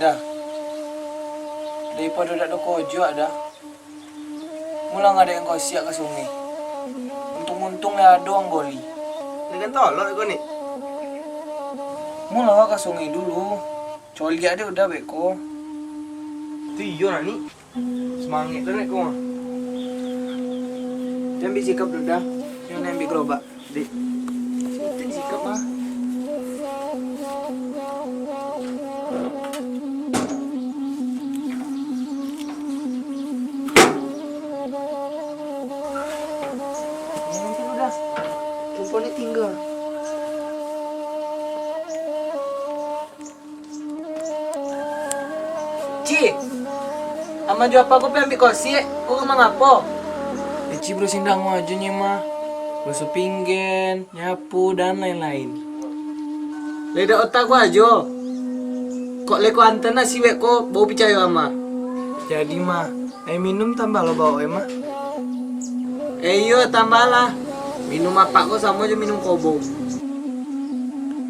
dah. Daripada dak ada kojo dah. Mula nggak ada yang kau siap ke sungai. Untung-untung ya doang boli. Ini kan tolong kau nih. Mula ke sungai dulu. Coli ada udah beko. Itu iyo nani. Semangat tu nek kau. Dia ambil sikap dulu dah. Yang ambil gerobak. Dik. Itu sikap mah. Mungkin udah. Handphone tinggal. Ci, ama jo apa kau ambil kosi? Kau kemana apa? Ci berusin dang aja nih mah. Basuh pinggan, nyapu dan lain-lain. Leda otak gua aja. Kok leko anten nasi wek kok bau picayo ama. Jadi mah, minum tambah lo bawa emah. Iyo tambah lah. Minum apa kok sama aja minum kobo.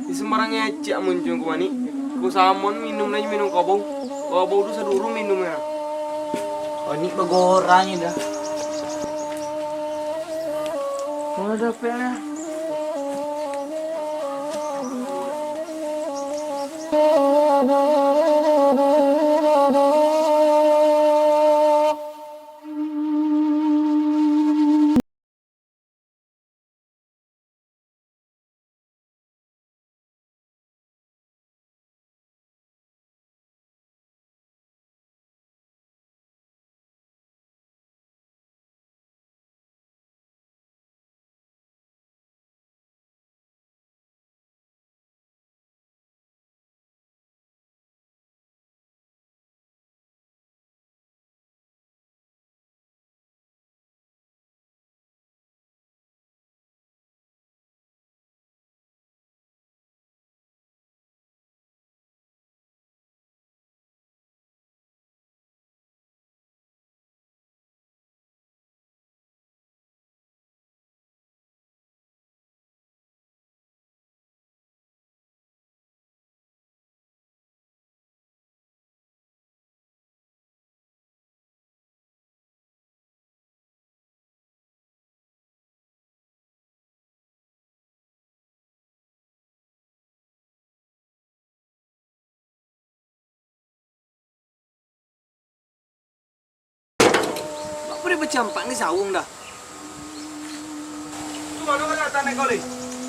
Di sembarangnya cik muncul kau ni. Kau samon minum lagi minum kobong. Kobong tu seduru minumnya. Oh ini begorangnya dah. Mana dapetnya? Apa dia bercampak ni sawung dah. Tu mana kan datang nek kau ni?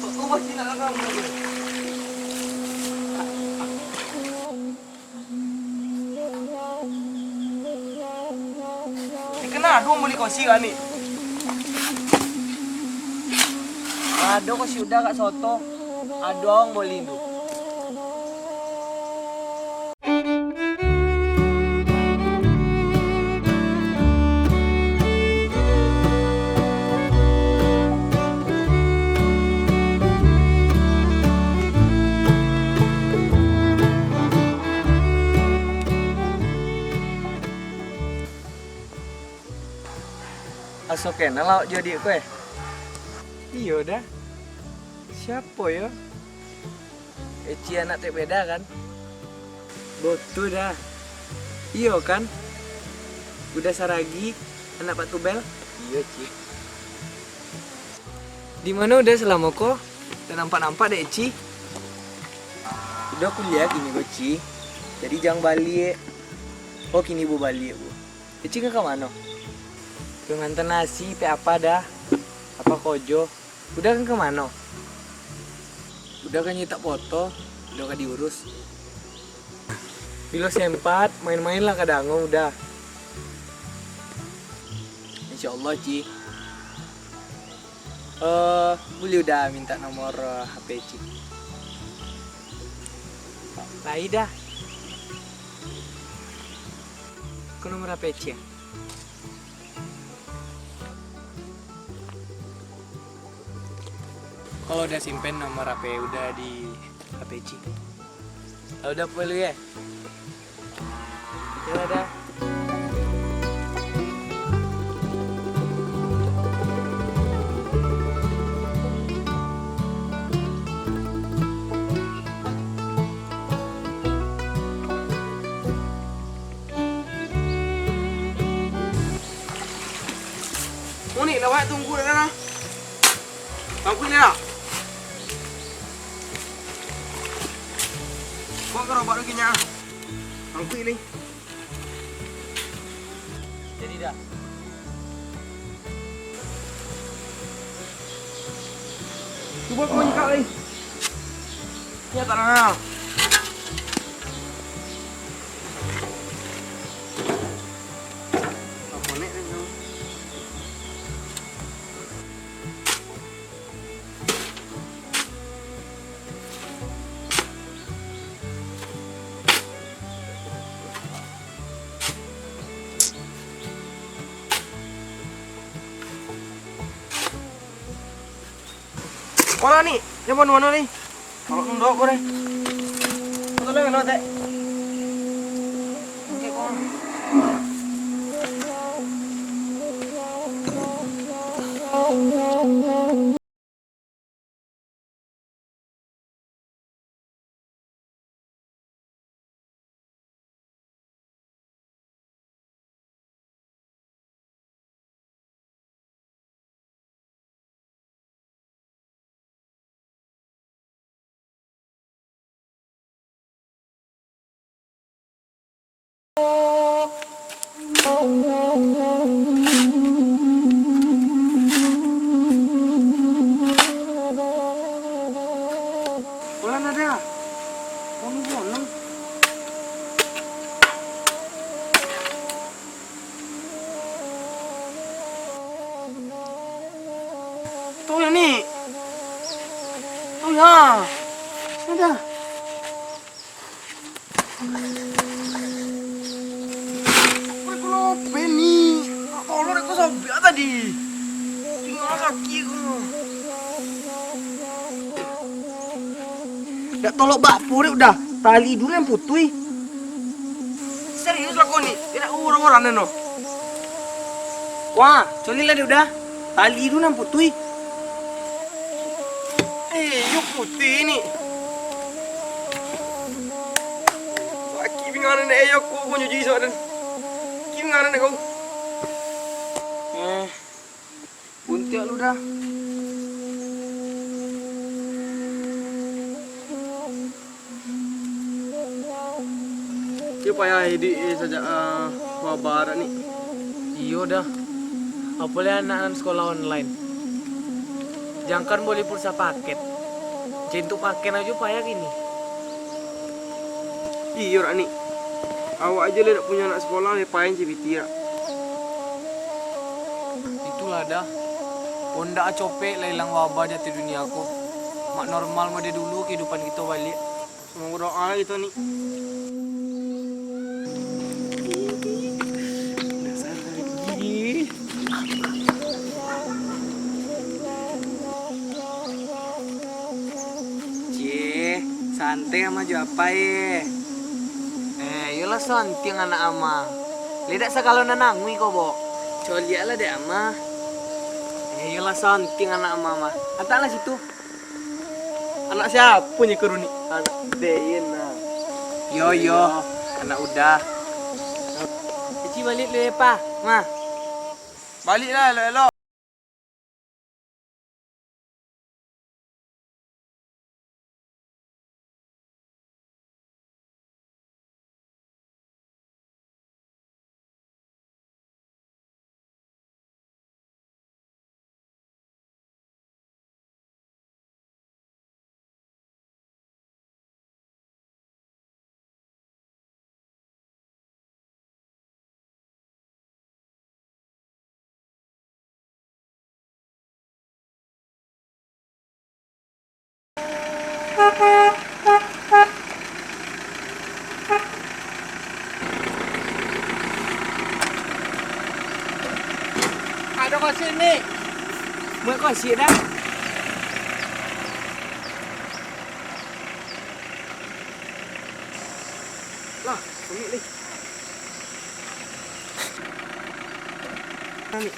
Kau pasti nak langgang dulu. Ni kena dua beli kosi kan ni. Ada kok si udah kak soto. Ada orang boleh tu. Asokena lauk jadi kue. Iya dah. Siapa ya? Eci anak tak beda kan? Betul dah. Iya kan? Udah Saragi, anak Pak Tubel? Iya, Ci. Di mana udah selama kok? Tak nampak-nampak deh, Ci. Udah kuliah kini kok, Ci. Jadi jangan balik. Oh, kini bu balik, Bu. Ci ke mana? Ke nganter nasi, pe apa dah? Apa kojo? Udah kan kemana? Udah kan nyetak foto, udah kan diurus. Bilo sempat, main-main lah kadang udah. Insya Allah Ci. Boleh udah minta nomor HP Ci. Lai dah. Ke nomor HP Ci ya? Kalau udah simpen nomor HP udah di HP Ci. Udah perlu ya? Ya udah. awak tunggu dah. Aku ni lah. Kau kerja baru kinya. Aku ini. Jadi dah. Cuba kau nyikap lagi. Ya tak nak. Apa ni? Mana ni? Dia mana ni? Kalau ndok kau ni. Kau tolong nak tak? Okey kau. Bulan ada. Kau ni bulan. Tu yang ni. Tu ya. Ada. Kalau Penny, kalau aku sampai tadi. Tinggal sakit aku. Dah tolok bapur udah. Tali dulu yang putui. Serius lah kau ni. Tidak orang-orang ni no. Wah, colilah dia udah. Tali dulu yang putui. Yuk putih ni. Laki bingaran ni ayok ko kau nyuci soalan. Bingaran ni kau. Buntiak lu dah. Dia payah hidup saja wabar ni. Iyo dah. Apalagi anak sekolah online. Jangan boleh pulsa paket. Cintu paket aja payah gini. Iya Rani. Awak aja lah punya anak sekolah lepain CBT ya. Itulah dah. Honda copek lah hilang wabah jati dunia aku. Mak normal mode dulu kehidupan kita balik. Semoga doa kita ni. Dasar lagi. Santai sama apa ye? Yolah santai anak ama. Lihat sekalo nanangui kau bo. Coliak lah dek ama. Yolah santai anak ama mah. Ataklah situ. Anak siapa ni keruni? Anak Deyen lah. Yo, anak udah. Cici balik dulu pa, mah. Baliklah elok-elok. Ada kau sini. Mau kau sini dah. Lah, ambil ni. Ambil.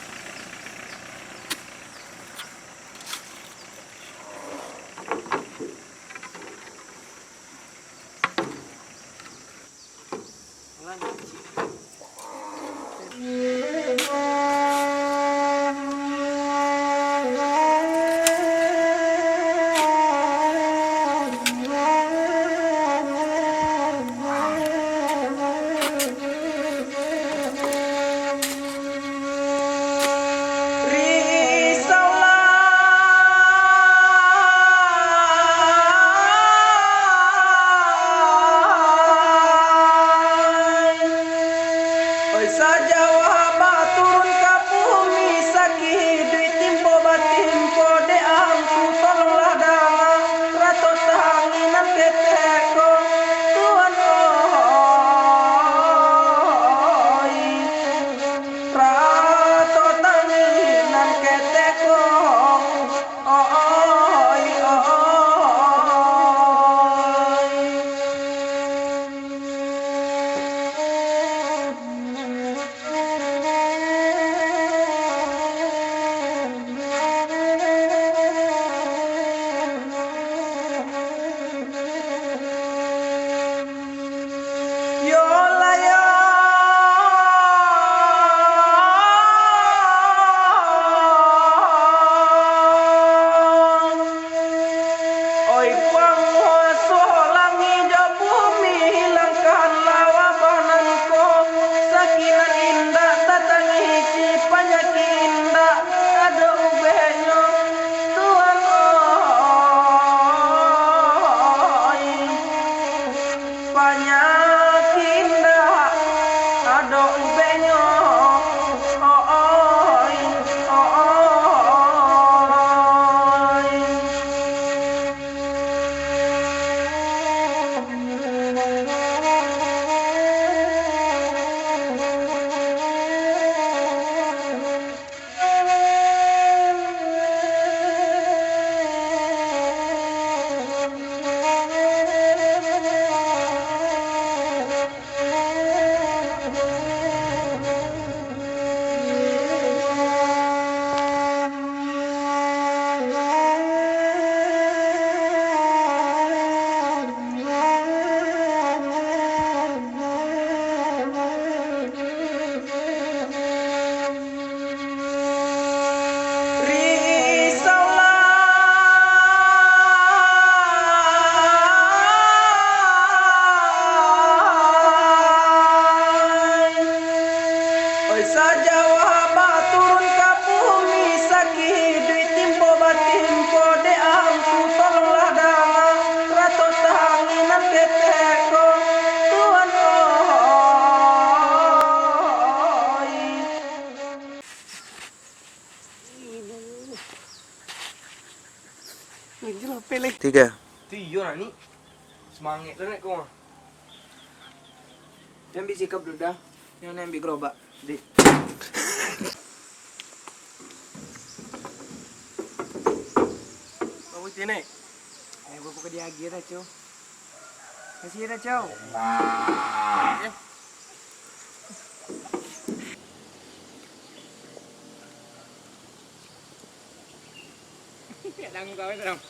Lagi lah pele. 3. Tiyo na ni. Semangat tu nak kau. Yang ambil sikap dulu dah. Yang nak ambil gerobak. Di. Apa tu ni? Bawa ke dia lagi dah, Cow. Kasih dah, Cow. Tanggung kau itu dong.